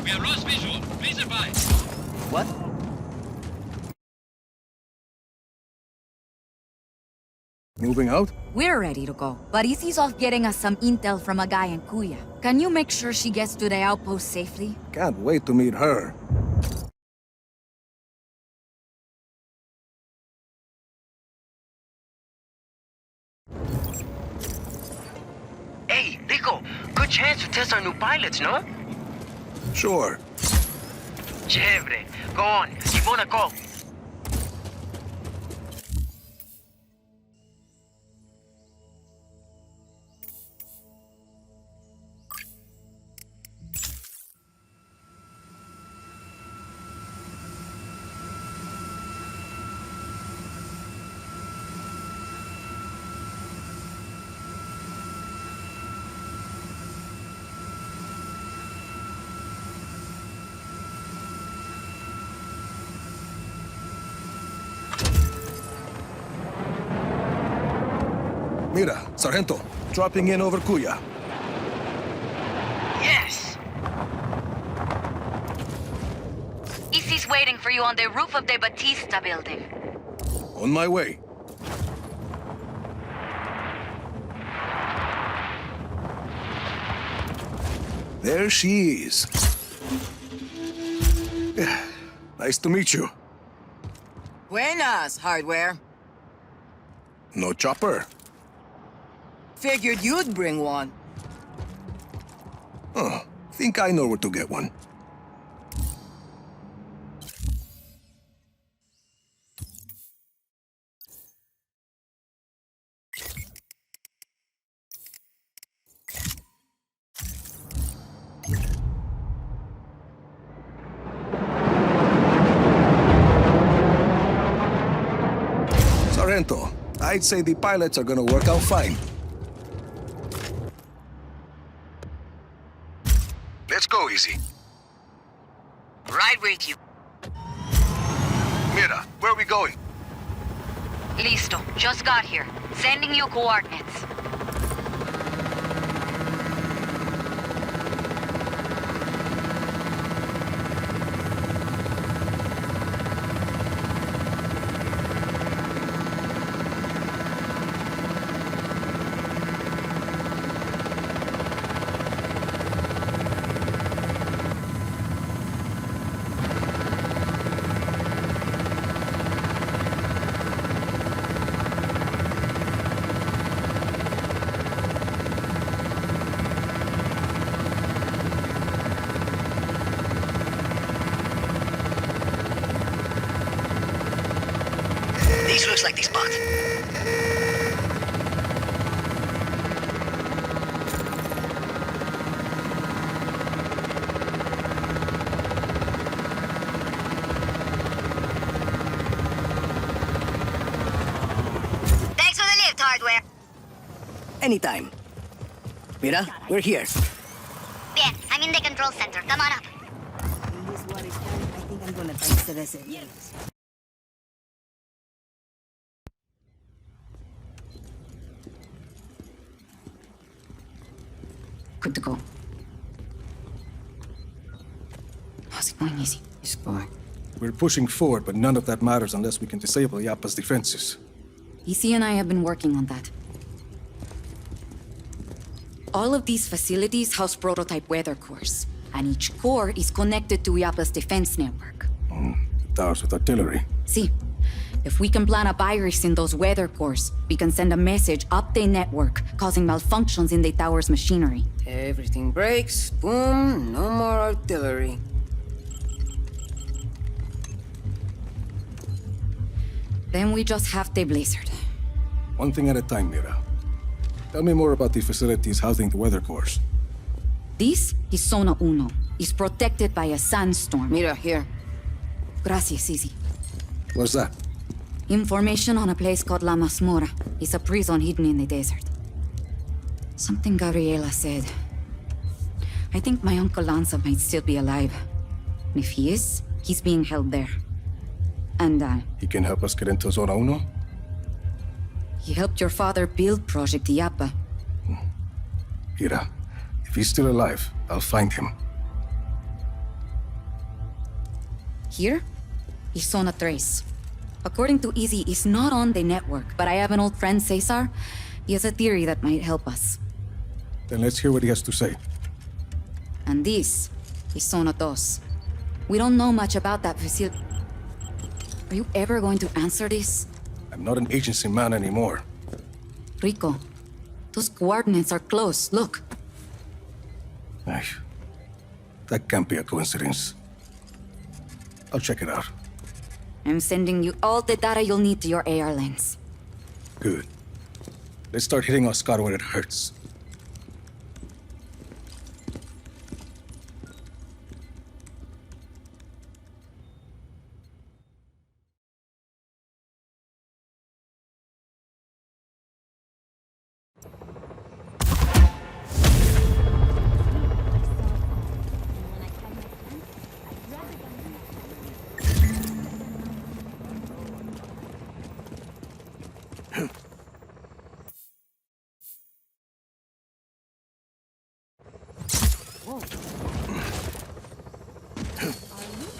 We have lost visual. Please advise. What? Moving out? We're ready to go, but Izzy's off getting us some intel from a guy in Kuya. Can you make sure she gets to the outpost safely? Can't wait to meet her. Hey, Rico, good chance to test our new pilots, no? Sure. Chévere. Go on, keep on a call. Mira, Sargento, dropping in over Kuya. Yes! Izzy's waiting for you on the roof of the Batista building. On my way. There she is. Nice to meet you. Buenas, hardware. No chopper. Figured you'd bring one. Oh, think I know where to get one. Sargento, I'd say the pilots are gonna work out fine. Let's go, Easy. Right with you. Mira, where are we going? Listo, just got here. Sending you coordinates. This looks like the spot. Thanks for the lift, hardware. Anytime. Mira, we're here. Bien, I'm in the control center. Come on up. I think I'm gonna taste the yes. Good to go. How's it going, Izzy? It's going. We're pushing forward, but none of that matters unless we can disable Yappa's defenses. Izzy and I have been working on that. All of these facilities house prototype weather cores, and each core is connected to Yappa's defense network. Towers with artillery. See, if we can plant a virus in those weather cores, we can send a message up the network, causing malfunctions in the tower's machinery. Everything breaks, boom, no more artillery. Then we just have the blizzard. One thing at a time, Mira. Tell me more about the facilities housing the weather cores. This is Zona Uno. It's protected by a sandstorm. Mira, here. Gracias, Izzy. What's that? Information on a place called La Masmorra. It's a prison hidden in the desert. Something Gabriela said. I think my Uncle Lanza might still be alive. And if he is, he's being held there. And, He can help us get into Zona Uno? he helped your father build Project Yappa. Mira, if he's still alive, I'll find him. Here? He's on a trace. According to Easy, he's not on the network, but I have an old friend, Cesar. He has a theory that might help us. Then let's hear what he has to say. And this is Zona 2. We don't know much about that facility. Are you ever going to answer this? I'm not an agency man anymore. Rico, those coordinates are close. Look. Ay, that can't be a coincidence. I'll check it out. I'm sending you all the data you'll need to your AR lens. Good. Let's start hitting Oscar where it hurts.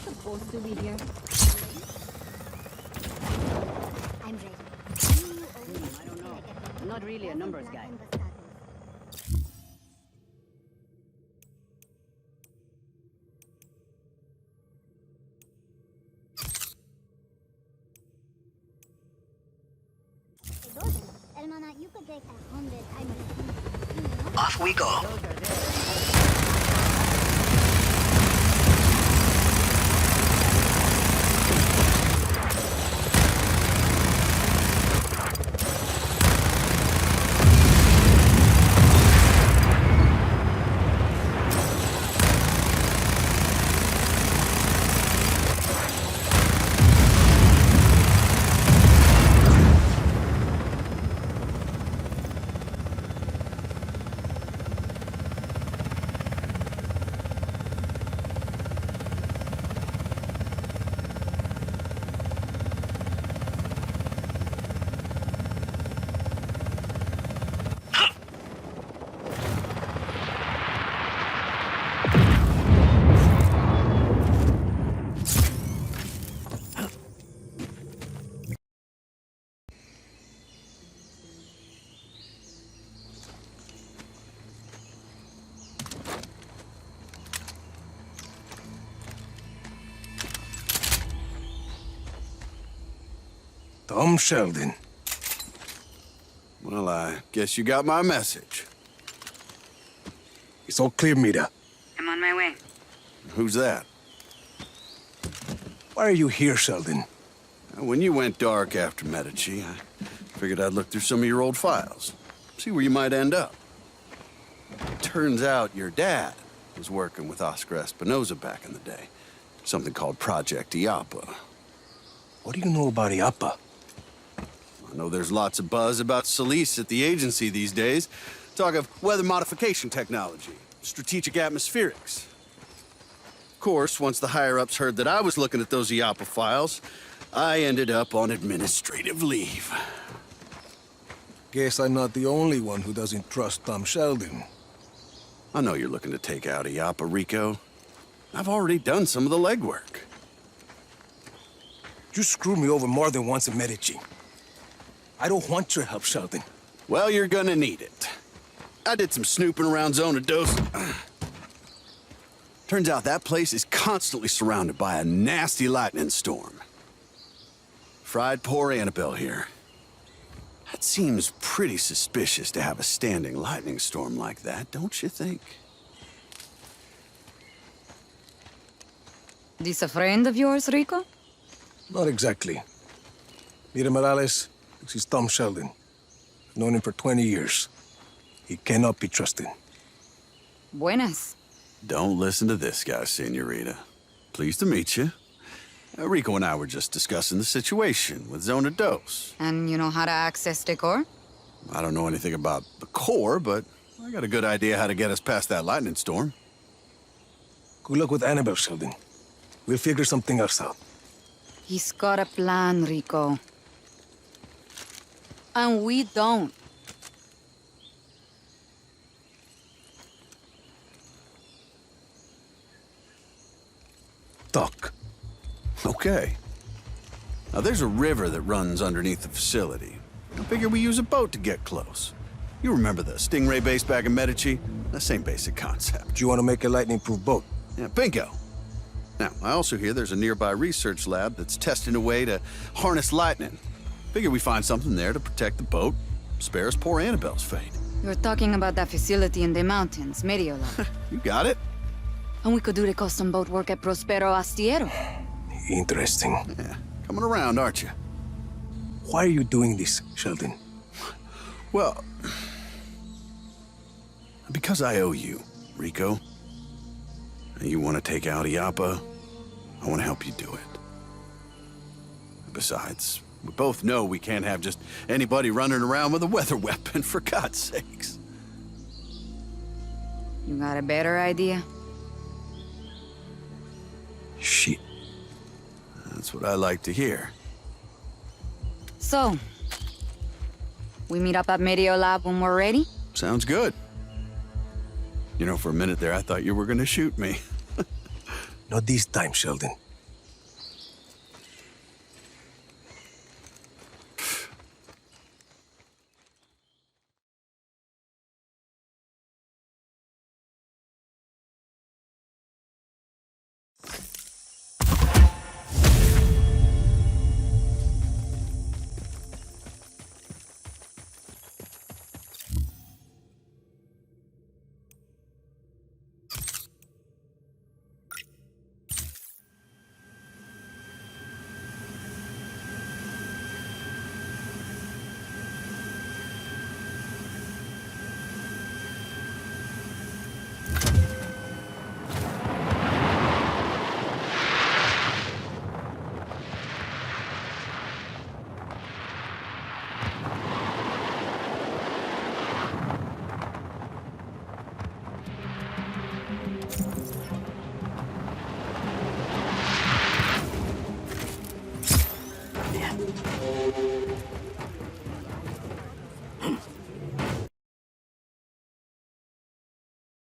Supposed to be here. I'm ready. I don't know. I'm not really a numbers guy. Elmana, you could take 100. Off we go. Tom Sheldon. Well, I guess you got my message. It's all clear, Mira. I'm on my way. Who's that? Why are you here, Sheldon? When you went dark after Medici, I figured I'd look through some of your old files. See where you might end up. Turns out your dad was working with Oscar Espinosa back in the day. Something called Project IAPA. What do you know about IAPA? I know there's lots of buzz about Solis at the agency these days. Talk of weather modification technology, strategic atmospherics. Of course, once the higher-ups heard that I was looking at those IAPA files, I ended up on administrative leave. Guess I'm not the only one who doesn't trust Tom Sheldon. I know you're looking to take out IAPA, Rico. I've already done some of the legwork. You screwed me over more than once in Medici. I don't want your help, Sheldon. Well, you're gonna need it. I did some snooping around Zona 2. Turns out that place is constantly surrounded by a nasty lightning storm. Fried poor Annabelle here. That seems pretty suspicious to have a standing lightning storm like that, don't you think? This a friend of yours, Rico? Not exactly. Mira Morales, this is Tom Sheldon. I've known him for 20 years. He cannot be trusted. Buenas. Don't listen to this guy, Senorita. Pleased to meet you. Rico and I were just discussing the situation with Zona 2. And you know how to access the core? I don't know anything about the core, but I got a good idea how to get us past that lightning storm. Good luck with Annabelle, Sheldon. We'll figure something else out. He's got a plan, Rico. And we don't. Talk. Okay. Now, there's a river that runs underneath the facility. I figure we use a boat to get close. You remember the Stingray base back in Medici? The same basic concept. Do you want to make a lightning-proof boat? Yeah, bingo. Now, I also hear there's a nearby research lab that's testing a way to harness lightning. Figure we find something there to protect the boat, spare us poor Annabelle's fate. You're talking about that facility in the mountains, Mediola. You got it? And we could do the custom boat work at Prospero Astiero. Interesting. Yeah, coming around, aren't you? Why are you doing this, Sheldon? Well, because I owe you, Rico. You want to take out Iapa, I want to help you do it. Besides, we both know we can't have just anybody running around with a weather weapon, for God's sakes. You got a better idea? Shit. That's what I like to hear. So, we meet up at Mediola when we're ready? Sounds good. You know, for a minute there, I thought you were going to shoot me. Not this time, Sheldon.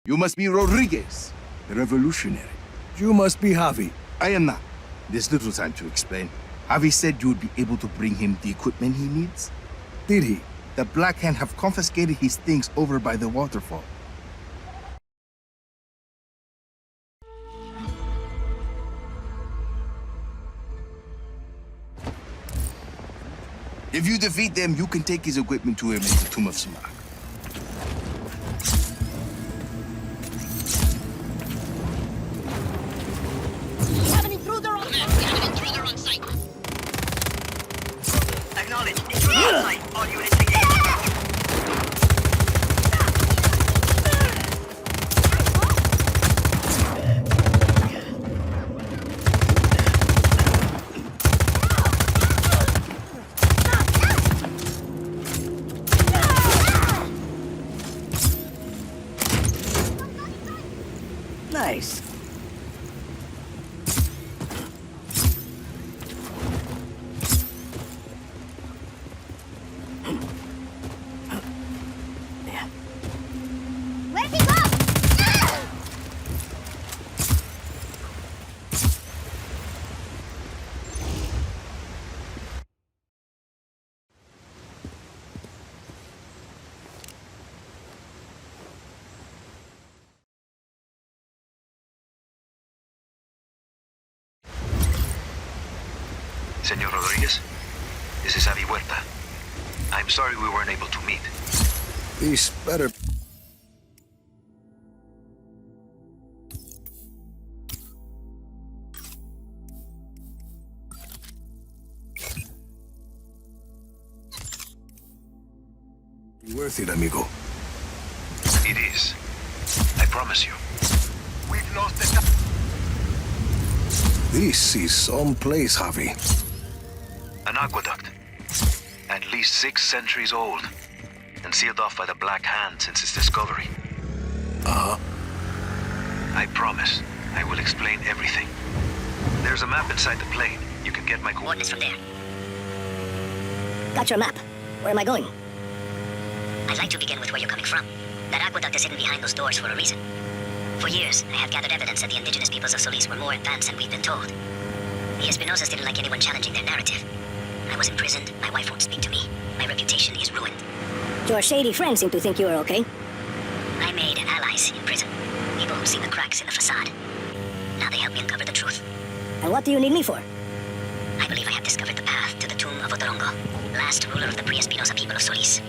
You must be Rodriguez, the revolutionary. You must be Javi. I am not. There's little time to explain. Javi said you would be able to bring him the equipment he needs. Did he? The Black Hand have confiscated his things over by the waterfall. If you defeat them, you can take his equipment to him in the Tomb of Sumac. We have an intruder on site. Acknowledge. Intruder on site. All units engaged. Nice. Where'd he go? Senor Rodriguez, this is Avi Huerta. I'm sorry we weren't able to meet. This better... be worth it, amigo. It is. I promise you. We've lost the... This is some place, Javi. An aqueduct. At least 6 centuries old. And sealed off by the Black Hand since its discovery. Uh-huh. I promise. I will explain everything. There's a map inside the plane. You can get my Coordinates coordinates. from there. Got your map. Where am I going? I'd like to begin with where you're coming from. That aqueduct is hidden behind those doors for a reason. For years, I have gathered evidence that the indigenous peoples of Solis were more advanced than we've been told. The Espinosas didn't like anyone challenging their narrative. I was imprisoned, my wife won't speak to me. My reputation is ruined. Your shady friends seem to think you are okay. I made allies in prison. People who've seen the cracks in the facade. Now they help me uncover the truth. And what do you need me for? I believe I have discovered the path to the tomb of Otorongo, last ruler of the pre-Espinosa people of Solis.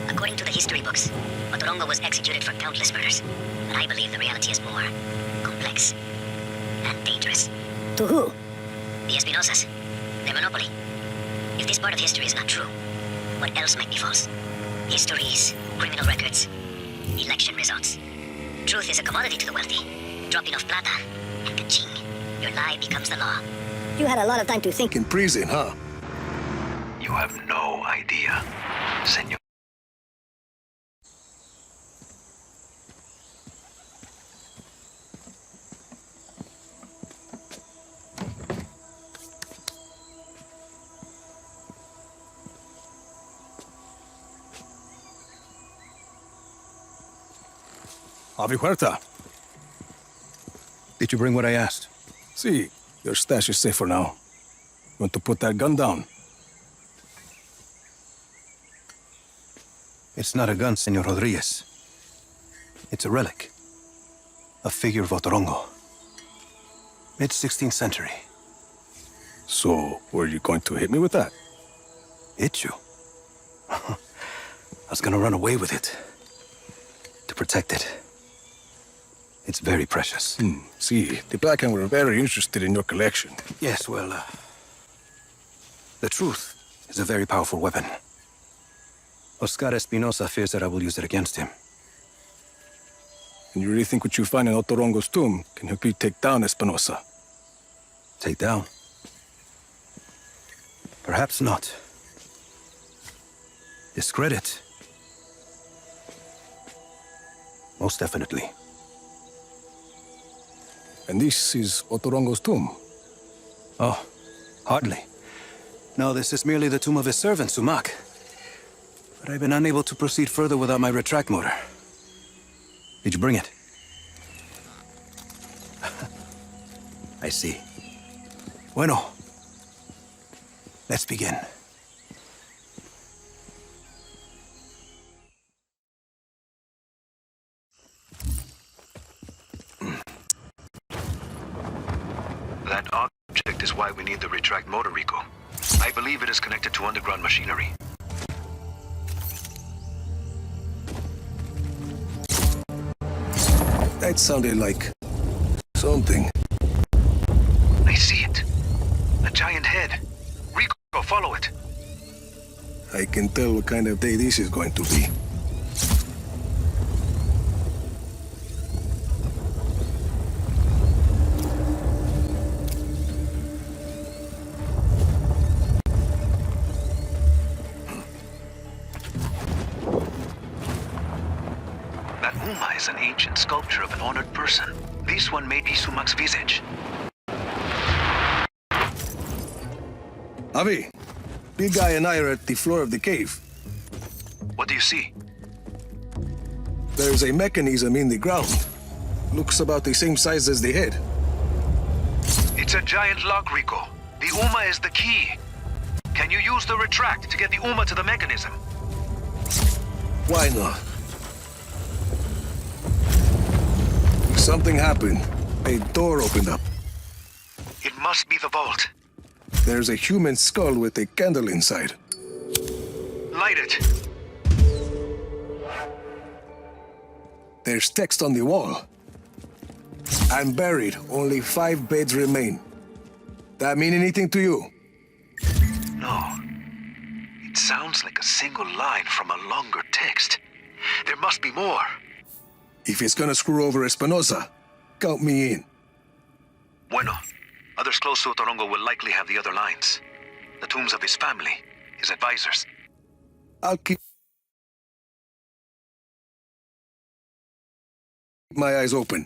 According to the history books, Otorongo was executed for countless murders. But I believe the reality is more complex and dangerous. To who? The Espinosas. Their monopoly. If this part of history is not true, what else might be false? Histories, criminal records, election results. Truth is a commodity to the wealthy. Drop enough plata, and ka-ching, your lie becomes the law. You had a lot of time to think. In prison, huh? You have no idea, senor. Avi Huerta. Did you bring what I asked? See, your stash is safe for now. Want to put that gun down? It's not a gun, Senor Rodriguez. It's a relic. A figure of Otorongo. Mid-16th century. So, were you going to hit me with that? Hit you? I was gonna run away with it. To protect it. It's very precious. See, the Black Hand were very interested in your collection. Yes, well, the truth is a very powerful weapon. Oscar Espinosa fears that I will use it against him. And you really think what you find in Otorongo's tomb can help you take down Espinosa? Take down? Perhaps not. Discredit? Most definitely. And this is Otorongo's tomb? Oh, hardly. No, this is merely the tomb of his servant, Sumac. But I've been unable to proceed further without my retract motor. Did you bring it? I see. Bueno. Let's begin. That object is why we need the retract motor, Rico. I believe it is connected to underground machinery. That sounded like something. I see it. A giant head. Rico, follow it. I can tell what kind of day this is going to be. That Uma is an ancient sculpture of an honored person. This one may be Sumac's visage. Avi, big guy and I are at the floor of the cave. What do you see? There's a mechanism in the ground. Looks about the same size as the head. It's a giant lock, Rico. The Uma is the key. Can you use the retract to get the Uma to the mechanism? Why not? Something happened. A door opened up. It must be the vault. There's a human skull with a candle inside. Light it. There's text on the wall. I'm buried. Only 5 beds remain. That mean anything to you? No. It sounds like a single line from a longer text. There must be more. If it's gonna screw over Espinosa, count me in. Bueno. Others close to Otorongo will likely have the other lines. The tombs of his family, his advisors. I'll keep my eyes open.